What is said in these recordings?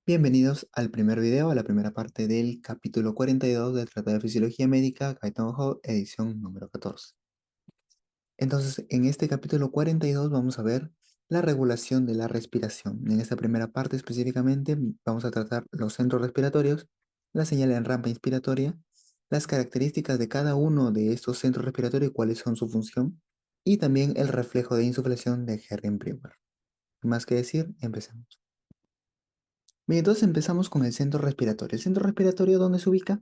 Bienvenidos al primer video, a la primera parte del capítulo 42 del Tratado de Fisiología Médica, Guyton Hall, edición número 14. Entonces, en este capítulo 42 vamos a ver la regulación de la respiración. En esta primera parte específicamente vamos a tratar los centros respiratorios, la señal en rampa inspiratoria, las características de cada uno de estos centros respiratorios y cuáles son su función, y también el reflejo de insuflación de Herring-Brewer. Sin más que decir, empecemos. Bien, entonces empezamos con el centro respiratorio. ¿El centro respiratorio dónde se ubica?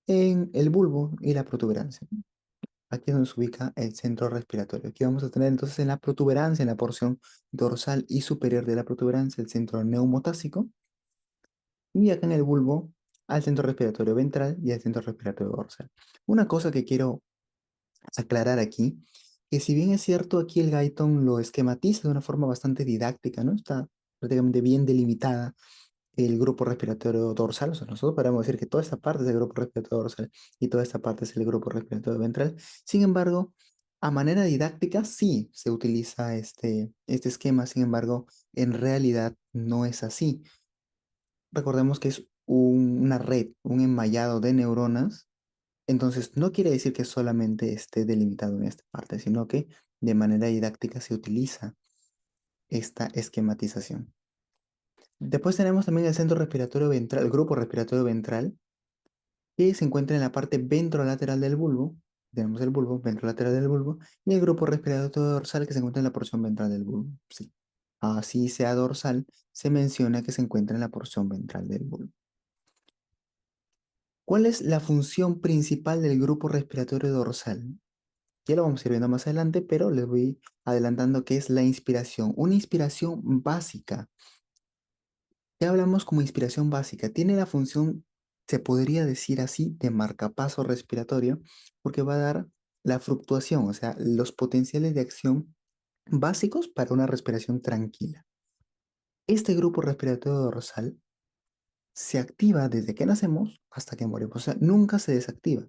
En el bulbo y la protuberancia. Aquí es donde se ubica el centro respiratorio. Aquí vamos a tener entonces en la protuberancia, en la porción dorsal y superior de la protuberancia, el centro neumotásico. Y acá en el bulbo, al centro respiratorio ventral y al centro respiratorio dorsal. Una cosa que quiero aclarar aquí, que si bien es cierto, aquí el Guyton lo esquematiza de una forma bastante didáctica, ¿no? Está prácticamente bien delimitada el grupo respiratorio dorsal. O sea, nosotros podemos decir que toda esta parte es el grupo respiratorio dorsal y toda esta parte es el grupo respiratorio ventral. Sin embargo, a manera didáctica sí se utiliza este esquema, sin embargo, en realidad no es así. Recordemos que es una red, un enmallado de neuronas, entonces no quiere decir que solamente esté delimitado en esta parte, sino que de manera didáctica se utiliza esta esquematización. Después tenemos también el centro respiratorio ventral, el grupo respiratorio ventral, que se encuentra en la parte ventrolateral del bulbo. Tenemos el bulbo, ventrolateral del bulbo, y el grupo respiratorio dorsal que se encuentra en la porción ventral del bulbo. Sí. Así sea dorsal, se menciona que se encuentra en la porción ventral del bulbo. ¿Cuál es la función principal del grupo respiratorio dorsal? Ya lo vamos a ir viendo más adelante, pero les voy adelantando que es la inspiración, una inspiración básica. Ya hablamos como inspiración básica. Tiene la función, se podría decir así, de marcapaso respiratorio, porque va a dar la fluctuación, o sea, los potenciales de acción básicos para una respiración tranquila. Este grupo respiratorio dorsal se activa desde que nacemos hasta que morimos, o sea, nunca se desactiva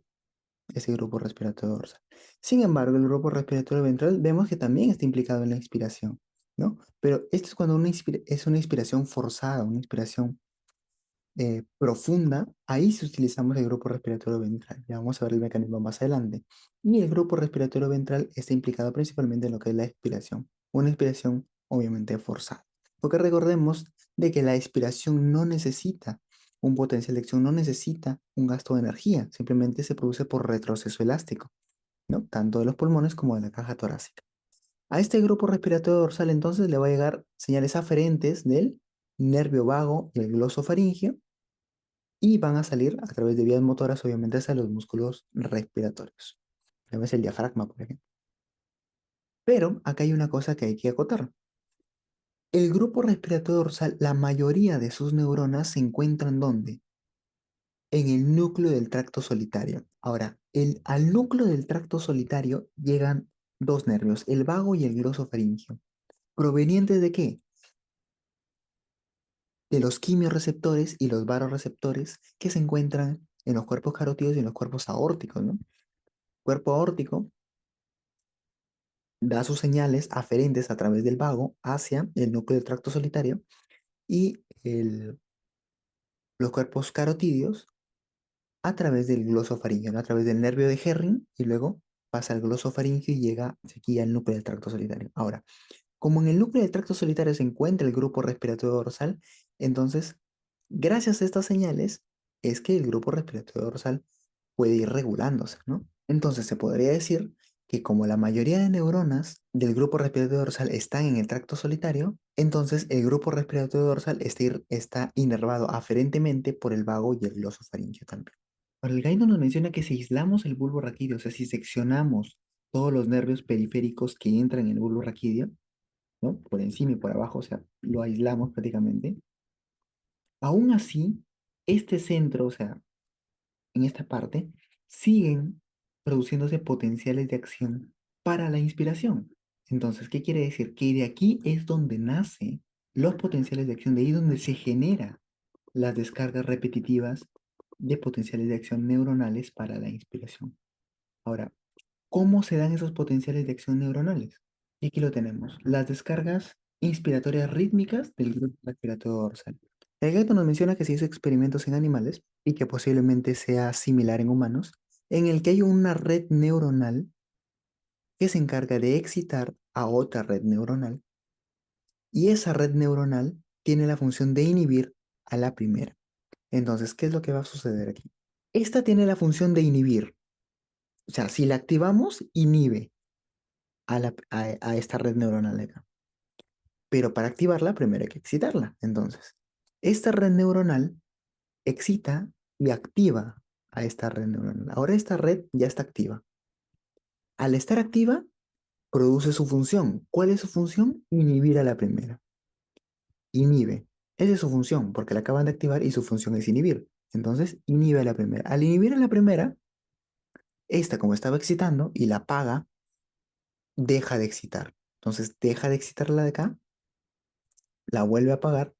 ese grupo respiratorio dorsal. Sin embargo, el grupo respiratorio ventral vemos que también está implicado en la inspiración, ¿no? Pero esto es cuando es una inspiración forzada, una inspiración profunda, ahí sí utilizamos el grupo respiratorio ventral. Ya vamos a ver el mecanismo más adelante. Y el grupo respiratorio ventral está implicado principalmente en lo que es la expiración. Una expiración obviamente forzada. Porque recordemos de que la expiración no necesita un potencial de acción, no necesita un gasto de energía, simplemente se produce por retroceso elástico, ¿no? Tanto de los pulmones como de la caja torácica. A este grupo respiratorio dorsal entonces le va a llegar señales aferentes del nervio vago y el glosofaringeo, y van a salir a través de vías motoras, obviamente, hacia los músculos respiratorios. Tenemos el diafragma, por ejemplo. Pero acá hay una cosa que hay que acotar. El grupo respiratorio dorsal, la mayoría de sus neuronas se encuentran ¿dónde? En el núcleo del tracto solitario. Ahora, al núcleo del tracto solitario llegan dos nervios, el vago y el glosofaringeo. ¿Provenientes de qué? De los quimiorreceptores y los varoreceptores que se encuentran en los cuerpos carótidos y en los cuerpos aórticos, ¿no? Cuerpo aórtico da sus señales aferentes a través del vago hacia el núcleo del tracto solitario, y los cuerpos carotídeos a través del glosofaringeo, ¿no? A través del nervio de Herring, y luego pasa al glosofaringeo y llega aquí al núcleo del tracto solitario. Ahora, como en el núcleo del tracto solitario se encuentra el grupo respiratorio dorsal, entonces, gracias a estas señales, es que el grupo respiratorio dorsal puede ir regulándose, ¿no? Entonces, se podría decir que como la mayoría de neuronas del grupo respiratorio dorsal están en el tracto solitario, entonces el grupo respiratorio dorsal está inervado aferentemente por el vago y el glosofaringeo también. Ahora, el Gaido nos menciona que si aislamos el bulbo raquídeo, o sea, si seccionamos todos los nervios periféricos que entran en el bulbo raquídeo, ¿no? Por encima y por abajo, o sea, lo aislamos prácticamente. Aún así, este centro, o sea, en esta parte, siguen produciéndose potenciales de acción para la inspiración. Entonces, ¿qué quiere decir? Que de aquí es donde nacen los potenciales de acción, de ahí donde se genera las descargas repetitivas de potenciales de acción neuronales para la inspiración. Ahora, ¿cómo se dan esos potenciales de acción neuronales? Y aquí lo tenemos, las descargas inspiratorias rítmicas del grupo respiratorio dorsal. El gato nos menciona que se hizo experimentos en animales y que posiblemente sea similar en humanos, en el que hay una red neuronal que se encarga de excitar a otra red neuronal y esa red neuronal tiene la función de inhibir a la primera. Entonces, ¿qué es lo que va a suceder aquí? Esta tiene la función de inhibir, o sea, si la activamos, inhibe a esta red neuronal de acá. Pero para activarla, primero hay que excitarla. Entonces, esta red neuronal excita y activa a esta red neuronal. Ahora esta red ya está activa. Al estar activa, produce su función. ¿Cuál es su función? Inhibir a la primera. Inhibe. Esa es su función, porque la acaban de activar y su función es inhibir. Entonces, inhibe a la primera. Al inhibir a la primera, esta como estaba excitando y la apaga, deja de excitar. Entonces, deja de excitar la de acá, la vuelve a apagar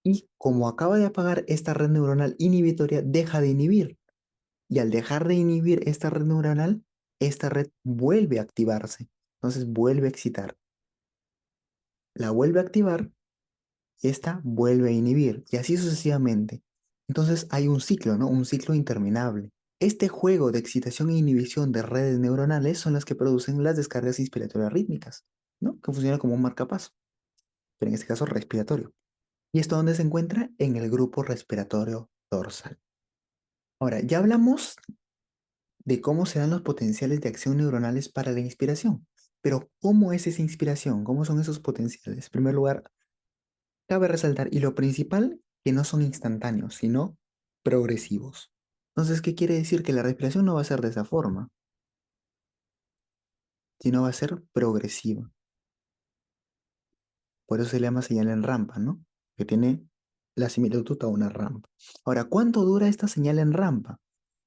y como acaba de apagar esta red neuronal inhibitoria, deja de inhibir. Y al dejar de inhibir esta red neuronal, esta red vuelve a activarse. Entonces vuelve a excitar. La vuelve a activar, esta vuelve a inhibir. Y así sucesivamente. Entonces hay un ciclo, ¿no? Un ciclo interminable. Este juego de excitación e inhibición de redes neuronales son las que producen las descargas inspiratorias rítmicas, ¿no? Que funciona como un marcapaso, pero en este caso respiratorio. ¿Y esto dónde se encuentra? En el grupo respiratorio dorsal. Ahora, ya hablamos de cómo se dan los potenciales de acción neuronales para la inspiración. Pero, ¿cómo es esa inspiración? ¿Cómo son esos potenciales? En primer lugar, cabe resaltar, y lo principal, que no son instantáneos, sino progresivos. Entonces, ¿qué quiere decir? Que la respiración no va a ser de esa forma, sino va a ser progresiva. Por eso se le llama señal en rampa, ¿no? Que tiene la similitud a una rampa. Ahora, ¿cuánto dura esta señal en rampa?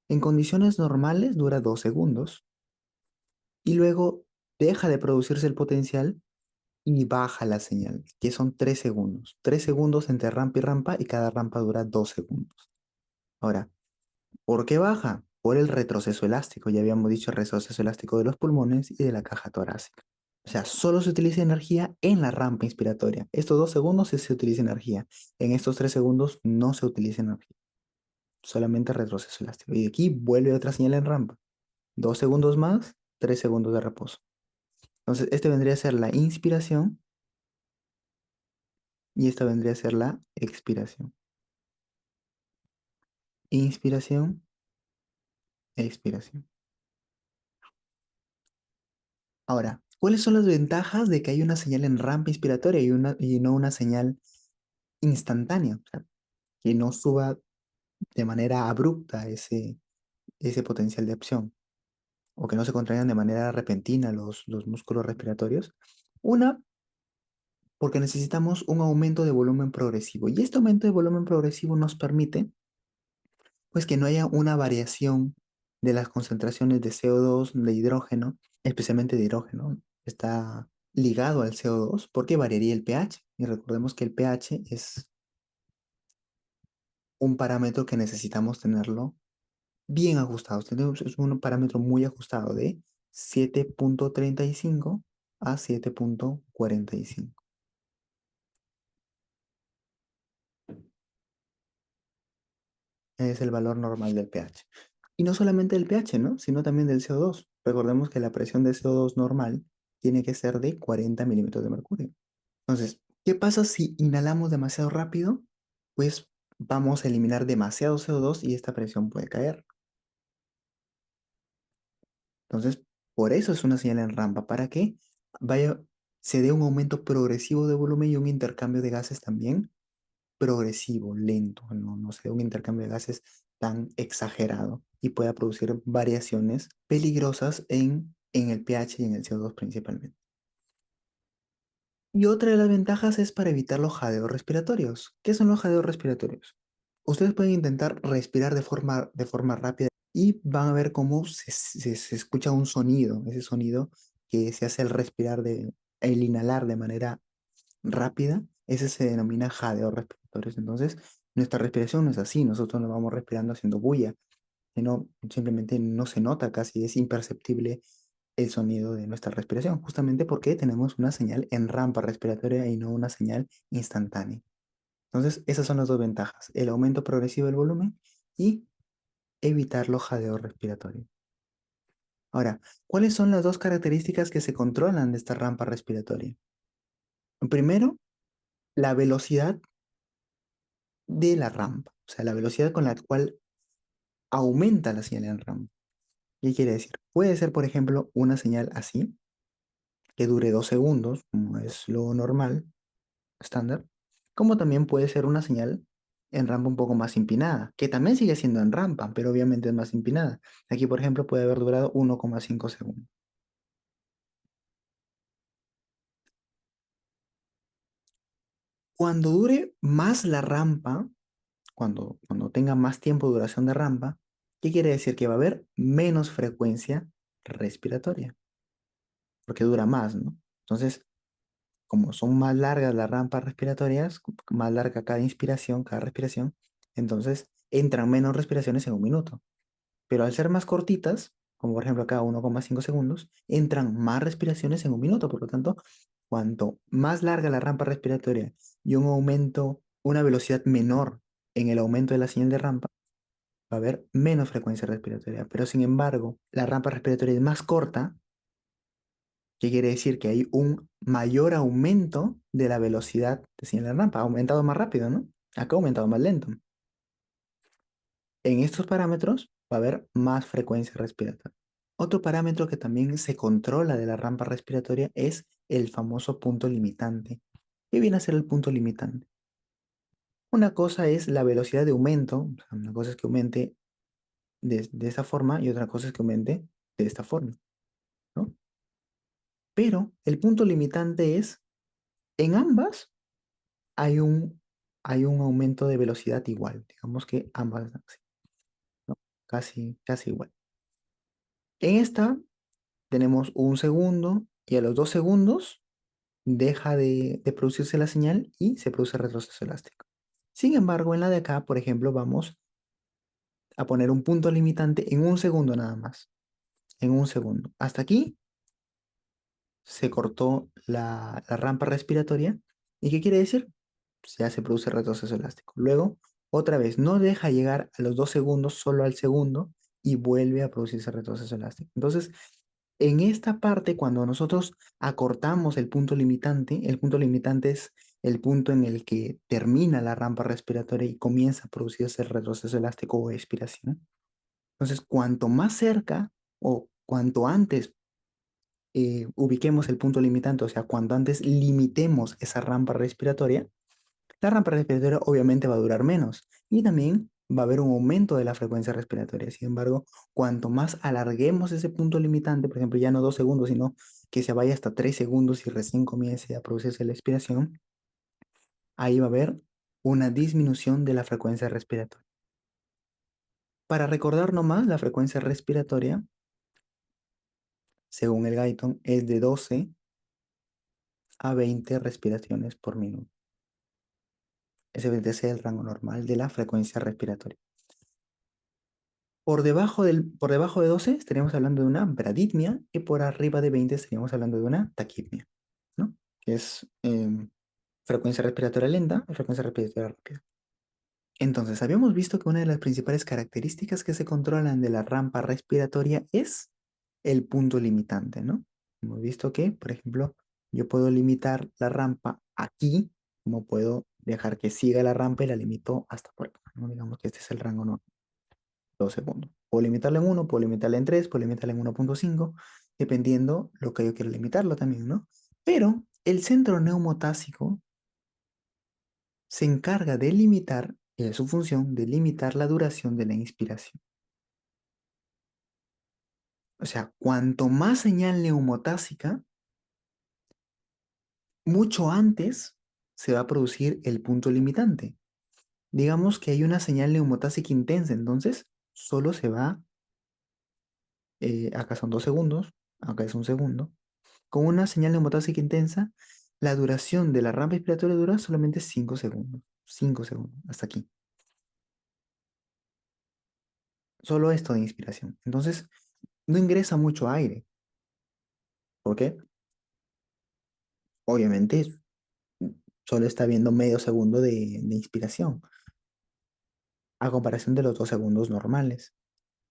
En condiciones normales dura 2 segundos y luego deja de producirse el potencial y baja la señal, que son 3 segundos. 3 segundos entre rampa y rampa y cada rampa dura 2 segundos. Ahora, ¿por qué baja? Por el retroceso elástico. Ya habíamos dicho el retroceso elástico de los pulmones y de la caja torácica. O sea, solo se utiliza energía en la rampa inspiratoria. Estos 2 segundos sí se utiliza energía. En estos 3 segundos no se utiliza energía. Solamente retroceso elástico. Y de aquí vuelve otra señal en rampa. 2 segundos más, 3 segundos de reposo. Entonces, este vendría a ser la inspiración y esta vendría a ser la expiración. Inspiración, expiración. Ahora, ¿cuáles son las ventajas de que hay una señal en rampa inspiratoria y no una señal instantánea? O sea, que no suba de manera abrupta ese potencial de acción o que no se contraigan de manera repentina los músculos respiratorios. Una, porque necesitamos un aumento de volumen progresivo y este aumento de volumen progresivo nos permite pues que no haya una variación de las concentraciones de CO2, de hidrógeno, especialmente de hidrógeno. Está ligado al CO2 porque variaría el pH. Y recordemos que el pH es un parámetro que necesitamos tenerlo bien ajustado. Es un parámetro muy ajustado de 7,35 a 7,45. Es el valor normal del pH. Y no solamente del pH, ¿no? Sino también del CO2. Recordemos que la presión de CO2 normal tiene que ser de 40 milímetros de mercurio. Entonces, ¿qué pasa si inhalamos demasiado rápido? Pues vamos a eliminar demasiado CO2 y esta presión puede caer. Entonces, por eso es una señal en rampa, para que vaya, se dé un aumento progresivo de volumen y un intercambio de gases también progresivo, lento, no sea un intercambio de gases tan exagerado y pueda producir variaciones peligrosas en el pH y en el CO2 principalmente. Y otra de las ventajas es para evitar los jadeos respiratorios. ¿Qué son los jadeos respiratorios? Ustedes pueden intentar respirar de forma rápida y van a ver cómo se escucha un sonido, ese sonido que se hace al respirar, el inhalar de manera rápida, ese se denomina jadeo respiratorios. Entonces, nuestra respiración no es así, nosotros no vamos respirando haciendo bulla, sino simplemente no se nota casi, es imperceptible el sonido de nuestra respiración, justamente porque tenemos una señal en rampa respiratoria y no una señal instantánea. Entonces, esas son las dos ventajas, el aumento progresivo del volumen y evitar los jadeos respiratorios. Ahora, ¿cuáles son las dos características que se controlan de esta rampa respiratoria? Primero, la velocidad de la rampa, o sea, la velocidad con la cual aumenta la señal en rampa. ¿Qué quiere decir? Puede ser, por ejemplo, una señal así, que dure 2 segundos, como es lo normal, estándar, como también puede ser una señal en rampa un poco más empinada, que también sigue siendo en rampa, pero obviamente es más empinada. Aquí, por ejemplo, puede haber durado 1,5 segundos. Cuando dure más la rampa, cuando tenga más tiempo de duración de rampa, ¿qué quiere decir? Que va a haber menos frecuencia respiratoria, porque dura más, ¿no? Entonces, como son más largas las rampas respiratorias, más larga cada inspiración, cada respiración, entonces entran menos respiraciones en un minuto. Pero al ser más cortitas, como por ejemplo acá 1,5 segundos, entran más respiraciones en un minuto. Por lo tanto, cuanto más larga la rampa respiratoria y un aumento, una velocidad menor en el aumento de la señal de rampa, va a haber menos frecuencia respiratoria. Pero sin embargo, la rampa respiratoria es más corta, que quiere decir que hay un mayor aumento de la velocidad de señal de rampa. Ha aumentado más rápido, ¿no? Acá ha aumentado más lento. En estos parámetros va a haber más frecuencia respiratoria. Otro parámetro que también se controla de la rampa respiratoria es el famoso punto limitante. ¿Qué viene a ser el punto limitante? Una cosa es la velocidad de aumento, o sea, una cosa es que aumente de esa forma y otra cosa es que aumente de esta forma, ¿no? Pero el punto limitante es, en ambas hay un aumento de velocidad igual, digamos que ambas, ¿no? Casi igual. En esta tenemos 1 segundo y a los 2 segundos deja de producirse la señal y se produce retroceso elástico. Sin embargo, en la de acá, por ejemplo, vamos a poner un punto limitante en 1 segundo nada más. En 1 segundo. Hasta aquí se cortó la rampa respiratoria. ¿Y qué quiere decir? Ya se produce retroceso elástico. Luego, otra vez, no deja llegar a los 2 segundos, solo al segundo, y vuelve a producirse retroceso elástico. Entonces, en esta parte, cuando nosotros acortamos el punto limitante es el punto en el que termina la rampa respiratoria y comienza a producirse el retroceso elástico o expiración. Entonces, cuanto más cerca o cuanto antes ubiquemos el punto limitante, o sea, cuanto antes limitemos esa rampa respiratoria, la rampa respiratoria obviamente va a durar menos y también va a haber un aumento de la frecuencia respiratoria. Sin embargo, cuanto más alarguemos ese punto limitante, por ejemplo, ya no 2 segundos, sino que se vaya hasta 3 segundos y recién comience a producirse la expiración, ahí va a haber una disminución de la frecuencia respiratoria. Para recordar nomás, la frecuencia respiratoria, según el Guyton, es de 12 a 20 respiraciones por minuto. Ese es el rango normal de la frecuencia respiratoria. Por debajo de 12 estaríamos hablando de una braditmia y por arriba de 20 estaríamos hablando de una taquipnia, ¿no? Que es frecuencia respiratoria lenta y frecuencia respiratoria rápida. Entonces, habíamos visto que una de las principales características que se controlan de la rampa respiratoria es el punto limitante, ¿no? Hemos visto que, por ejemplo, yo puedo limitar la rampa aquí, como puedo dejar que siga la rampa y la limito hasta por acá, ¿no? Digamos que este es el rango normal. 2 segundos. Puedo limitarla en 1, puedo limitarla en 3, puedo limitarla en 1,5, dependiendo lo que yo quiera limitarlo también, ¿no? Pero el centro neumotásico se encarga de limitar, y es su función, de limitar la duración de la inspiración. O sea, cuanto más señal neumotásica, mucho antes se va a producir el punto limitante. Digamos que hay una señal neumotásica intensa, entonces solo se va, acá son 2 segundos, acá es 1 segundo. Con una señal neumotásica intensa, la duración de la rampa respiratoria dura solamente 5 segundos. 5 segundos, hasta aquí. Solo esto de inspiración. Entonces, no ingresa mucho aire. ¿Por qué? Obviamente, solo está viendo medio segundo de inspiración, a comparación de los 2 segundos normales.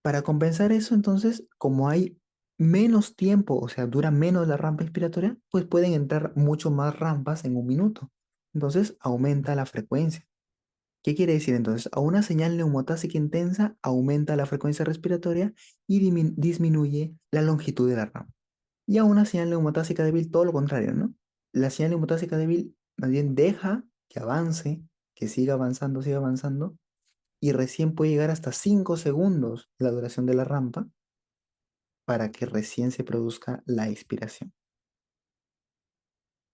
Para compensar eso, entonces, como hay menos tiempo, o sea, dura menos la rampa inspiratoria, pues pueden entrar mucho más rampas en un minuto. Entonces, aumenta la frecuencia. ¿Qué quiere decir entonces? A una señal neumotásica intensa aumenta la frecuencia respiratoria y disminuye la longitud de la rampa. Y a una señal neumotásica débil, todo lo contrario, ¿no? La señal neumotásica débil más bien deja que avance, que siga avanzando, y recién puede llegar hasta 5 segundos la duración de la rampa para que recién se produzca la expiración.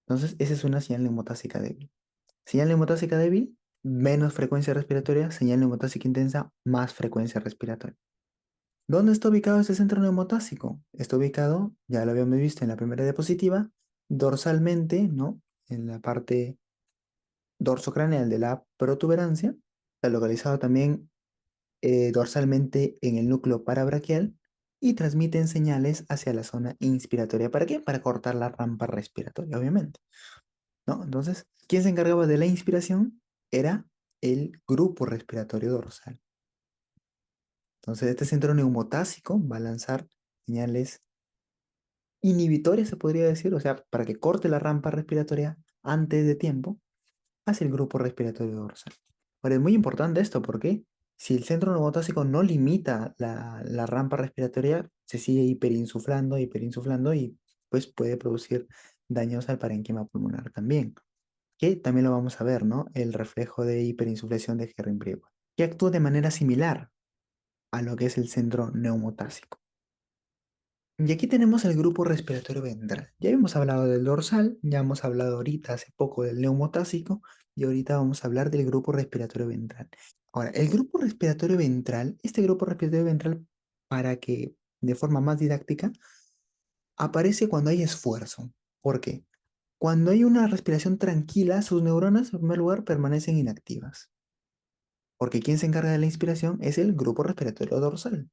Entonces, esa es una señal neumotásica débil. Señal neumotásica débil, menos frecuencia respiratoria. Señal neumotásica intensa, más frecuencia respiratoria. ¿Dónde está ubicado este centro neumotásico? Está ubicado, ya lo habíamos visto en la primera diapositiva, dorsalmente, ¿no? En la parte dorsocraneal de la protuberancia. Está localizado también dorsalmente en el núcleo parabraquial y transmiten señales hacia la zona inspiratoria. ¿Para qué? Para cortar la rampa respiratoria, obviamente, ¿no? Entonces, ¿quién se encargaba de la inspiración? Era el grupo respiratorio dorsal. Entonces, este centro neumotásico va a lanzar señales inhibitorias, se podría decir, o sea, para que corte la rampa respiratoria antes de tiempo hacia el grupo respiratorio dorsal. Ahora, es muy importante esto porque si el centro neumotásico no limita la rampa respiratoria, se sigue hiperinsuflando y pues puede producir daños al parénquima pulmonar también, que también lo vamos a ver, ¿no? El reflejo de hiperinsuflación de Herring-Brieuer, que actúa de manera similar a lo que es el centro neumotásico. Y aquí tenemos el grupo respiratorio ventral. Ya hemos hablado del dorsal, ya hemos hablado ahorita hace poco del neumotásico y ahorita vamos a hablar del grupo respiratorio ventral. Ahora, el grupo respiratorio ventral, este grupo respiratorio ventral, para que de forma más didáctica, aparece cuando hay esfuerzo. ¿Por qué? Cuando hay una respiración tranquila, sus neuronas en primer lugar permanecen inactivas. Porque quien se encarga de la inspiración es el grupo respiratorio dorsal.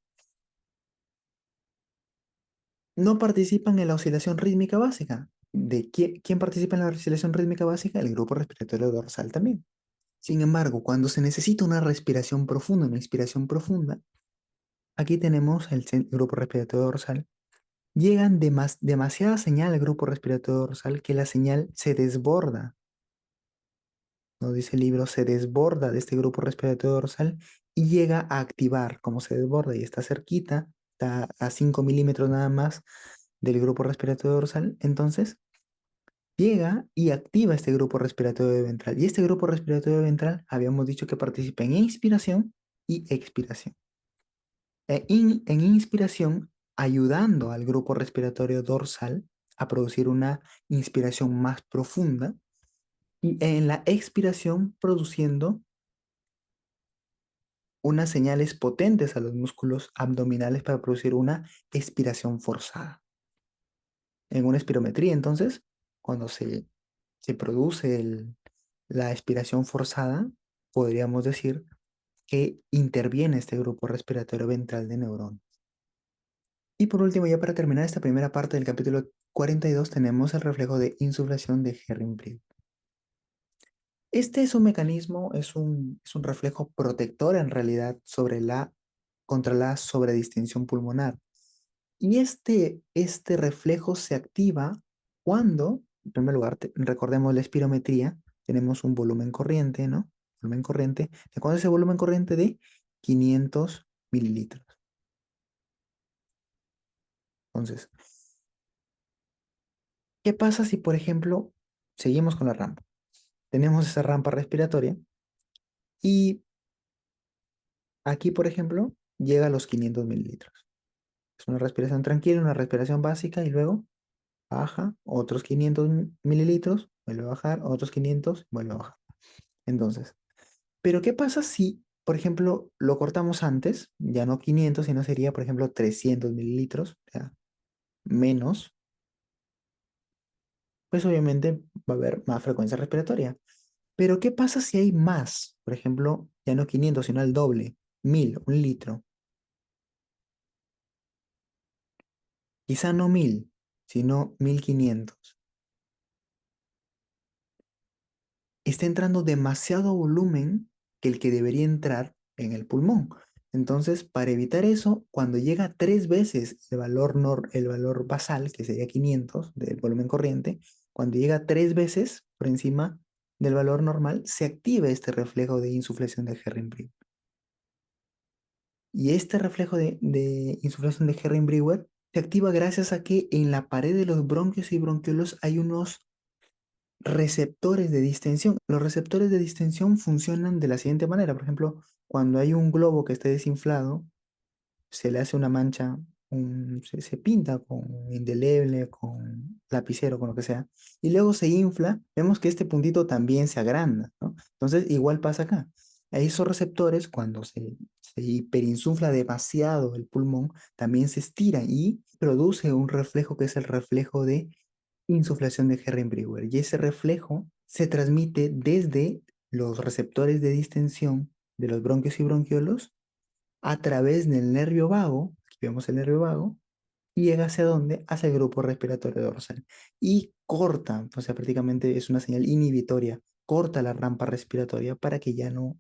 No participan en la oscilación rítmica básica. ¿Quién participa en la oscilación rítmica básica? El grupo respiratorio dorsal también. Sin embargo, cuando se necesita una respiración profunda, una inspiración profunda, aquí tenemos el grupo respiratorio dorsal. Llegan demasiada señal al grupo respiratorio dorsal que la señal se desborda. Nos dice el libro, se desborda de este grupo respiratorio dorsal y llega a activar. Como se desborda y está cerquita, está a 5 milímetros nada más del grupo respiratorio dorsal, entonces llega y activa este grupo respiratorio ventral. Y este grupo respiratorio ventral habíamos dicho que participa en inspiración y expiración. En inspiración, ayudando al grupo respiratorio dorsal a producir una inspiración más profunda y en la expiración produciendo unas señales potentes a los músculos abdominales para producir una expiración forzada. En una espirometría, entonces, cuando se produce la expiración forzada, podríamos decir que interviene este grupo respiratorio ventral de neuronas. Y por último, ya para terminar esta primera parte del capítulo 42, tenemos el reflejo de insuflación de Herring-Brieuer. Este es un mecanismo, es un reflejo protector en realidad contra la sobredistensión pulmonar. Y este reflejo se activa cuando, en primer lugar, recordemos la espirometría, tenemos un volumen corriente, ¿no? Volumen corriente. ¿De cuánto es ese volumen corriente? De 500 mililitros. Entonces, ¿qué pasa si, por ejemplo, seguimos con la rampa? Tenemos esa rampa respiratoria y aquí, por ejemplo, llega a los 500 mililitros. Es una respiración tranquila, una respiración básica y luego baja otros 500 mililitros, vuelve a bajar, otros 500, vuelve a bajar. Entonces, pero ¿qué pasa si, por ejemplo, lo cortamos antes? Ya no 500, sino sería, por ejemplo, 300 mililitros, o sea, menos, pues obviamente va a haber más frecuencia respiratoria. Pero ¿qué pasa si hay más? Por ejemplo, ya no 500, sino el doble, 1000, un litro. Quizá no 1000, sino 1500. está entrando demasiado volumen que el que debería entrar en el pulmón. Entonces, para evitar eso, cuando llega 3 veces el valor basal, que sería 500 del volumen corriente, cuando llega 3 veces por encima del valor normal, se activa este reflejo de insuflación de Herring-Brewer. Y este reflejo de insuflación de Herring-Brewer se activa gracias a que en la pared de los bronquios y bronquiolos hay unos receptores de distensión. Los receptores de distensión funcionan de la siguiente manera. Por ejemplo, cuando hay un globo que esté desinflado, se le hace una mancha, se pinta con indeleble, con lapicero, con lo que sea, y luego se infla, vemos que este puntito también se agranda, ¿no? Entonces, igual pasa acá. A esos receptores, cuando se hiperinsufla demasiado el pulmón, también se estira y produce un reflejo que es el reflejo de insuflación de Herring-Brewer. Y ese reflejo se transmite desde los receptores de distensión de los bronquios y bronquiolos a través del nervio vago, aquí vemos el nervio vago, y llega hacia dónde? Hacia el grupo respiratorio dorsal. Y corta, o sea, prácticamente es una señal inhibitoria, corta la rampa respiratoria para que ya no,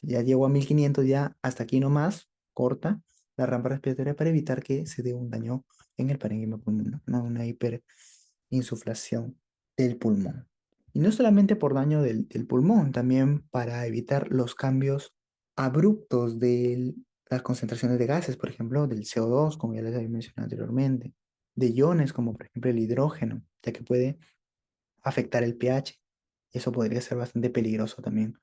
ya llegó a 1500, ya hasta aquí nomás, corta la rampa respiratoria para evitar que se dé un daño en el parénquima pulmonar, no una hiperinsuflación del pulmón. Y no solamente por daño del pulmón, también para evitar los cambios abruptos de las concentraciones de gases, por ejemplo, del CO2, como ya les había mencionado anteriormente, de iones, como por ejemplo el hidrógeno, ya que puede afectar el pH. Eso podría ser bastante peligroso también.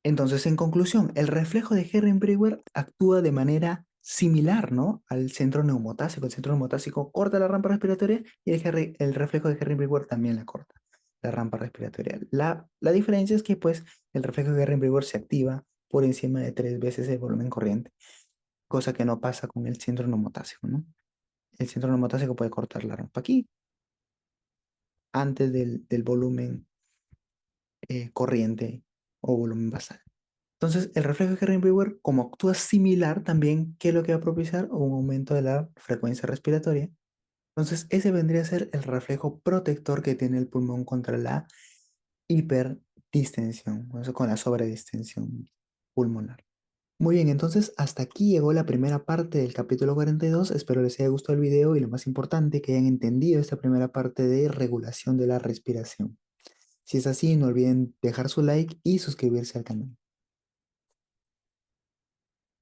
Entonces, en conclusión, el reflejo de Herring-Brewer actúa de manera similar, ¿no? Al centro neumotásico. El centro neumotásico corta la rampa respiratoria y el reflejo de Herring-Brewer también la corta, la rampa respiratoria. La diferencia es que, pues, el reflejo de Herring-Brewer se activa por encima de 3 veces el volumen corriente, cosa que no pasa con el centro neumotásico, ¿no? El centro neumotásico puede cortar la rampa aquí, antes del volumen corriente o volumen basal. Entonces, el reflejo de Herring-Brewer, como actúa similar también, ¿qué es lo que va a propiciar? Un aumento de la frecuencia respiratoria. Entonces, ese vendría a ser el reflejo protector que tiene el pulmón contra la hiperdistensión, o sea, con la sobredistensión pulmonar. Muy bien, entonces hasta aquí llegó la primera parte del capítulo 42. Espero les haya gustado el video y lo más importante, que hayan entendido esta primera parte de regulación de la respiración. Si es así, no olviden dejar su like y suscribirse al canal.